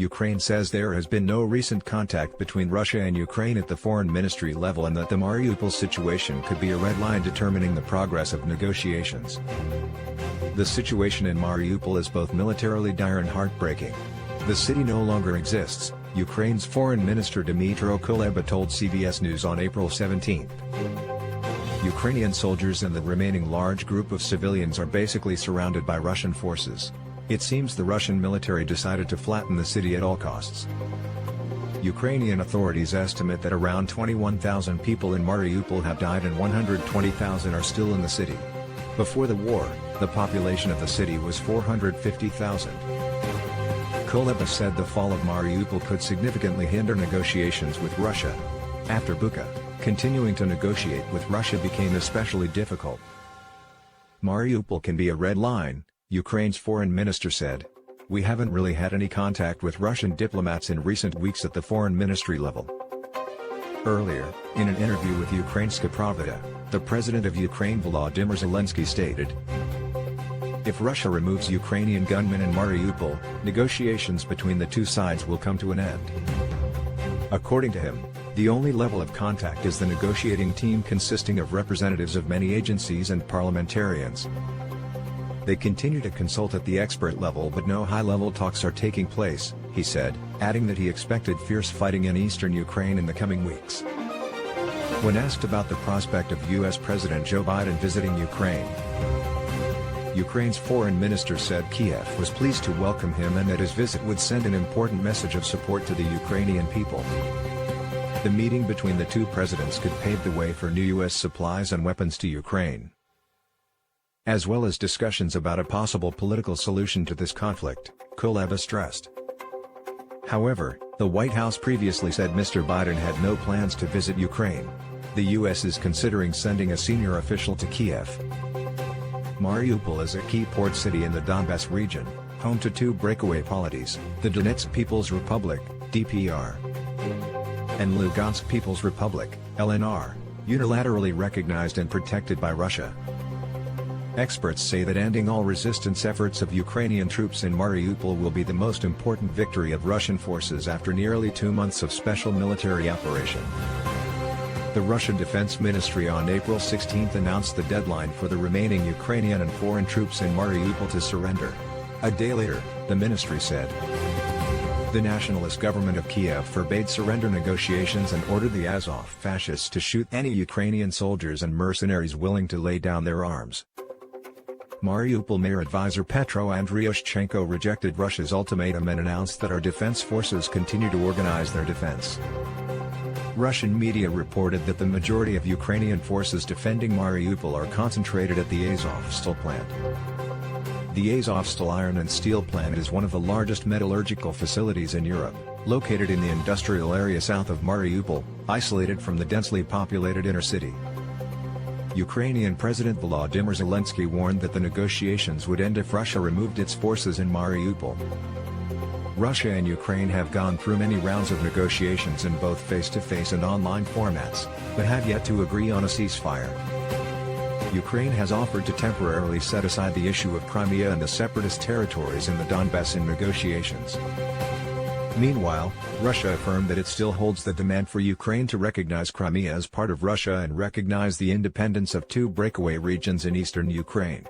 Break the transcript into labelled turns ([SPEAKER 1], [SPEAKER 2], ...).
[SPEAKER 1] Ukraine says there has been no recent contact between Russia and Ukraine at the foreign ministry level and that the Mariupol situation could be a red line determining the progress of negotiations. The situation in Mariupol is both militarily dire and heartbreaking. The city no longer exists, Ukraine's Foreign Minister Dmytro Kuleba told CBS News on April 17. Ukrainian soldiers and the remaining large group of civilians are basically surrounded by Russian forces. It seems the Russian military decided to flatten the city at all costs. Ukrainian authorities estimate that around 21,000 people in Mariupol have died and 120,000 are still in the city. Before the war, the population of the city was 450,000. Kuleba said the fall of Mariupol could significantly hinder negotiations with Russia. After Bucha, continuing to negotiate with Russia became especially difficult. Mariupol can be a red line, Ukraine's foreign minister said. We haven't really had any contact with Russian diplomats in recent weeks at the foreign ministry level. Earlier, in an interview with Ukrainska Pravda, the president of Ukraine Volodymyr Zelensky stated, "If Russia removes Ukrainian gunmen in Mariupol, negotiations between the two sides will come to an end." According to him, the only level of contact is the negotiating team consisting of representatives of many agencies and parliamentarians. They continue to consult at the expert level but no high-level talks are taking place, he said, adding that he expected fierce fighting in eastern Ukraine in the coming weeks. When asked about the prospect of U.S. President Joe Biden visiting Ukraine, Ukraine's foreign minister said Kiev was pleased to welcome him and that his visit would send an important message of support to the Ukrainian people. The meeting between the two presidents could pave the way for new U.S. supplies and weapons to Ukraine, as well as discussions about a possible political solution to this conflict, Kuleba stressed. However, the White House previously said Mr. Biden had no plans to visit Ukraine. The U.S. is considering sending a senior official to Kiev. Mariupol is a key port city in the Donbas region, home to two breakaway polities, the Donetsk People's Republic, DPR, and Lugansk People's Republic, LNR, unilaterally recognized and protected by Russia. Experts say that ending all resistance efforts of Ukrainian troops in Mariupol will be the most important victory of Russian forces after nearly 2 months of special military operation. The Russian Defense Ministry on April 16 announced the deadline for the remaining Ukrainian and foreign troops in Mariupol to surrender. A day later, the ministry said, the nationalist government of Kiev forbade surrender negotiations and ordered the Azov fascists to shoot any Ukrainian soldiers and mercenaries willing to lay down their arms. Mariupol Mayor Advisor Petro Andriushchenko rejected Russia's ultimatum and announced that our defense forces continue to organize their defense. Russian media reported that the majority of Ukrainian forces defending Mariupol are concentrated at the Azovstal plant. The Azovstal iron and steel plant is one of the largest metallurgical facilities in Europe, located in the industrial area south of Mariupol, isolated from the densely populated inner city. Ukrainian President Volodymyr Zelensky warned that the negotiations would end if Russia removed its forces in Mariupol. Russia and Ukraine have gone through many rounds of negotiations in both face-to-face and online formats, but have yet to agree on a ceasefire. Ukraine has offered to temporarily set aside the issue of Crimea and the separatist territories in the Donbas in negotiations. Meanwhile, Russia affirmed that it still holds the demand for Ukraine to recognize Crimea as part of Russia and recognize the independence of two breakaway regions in eastern Ukraine.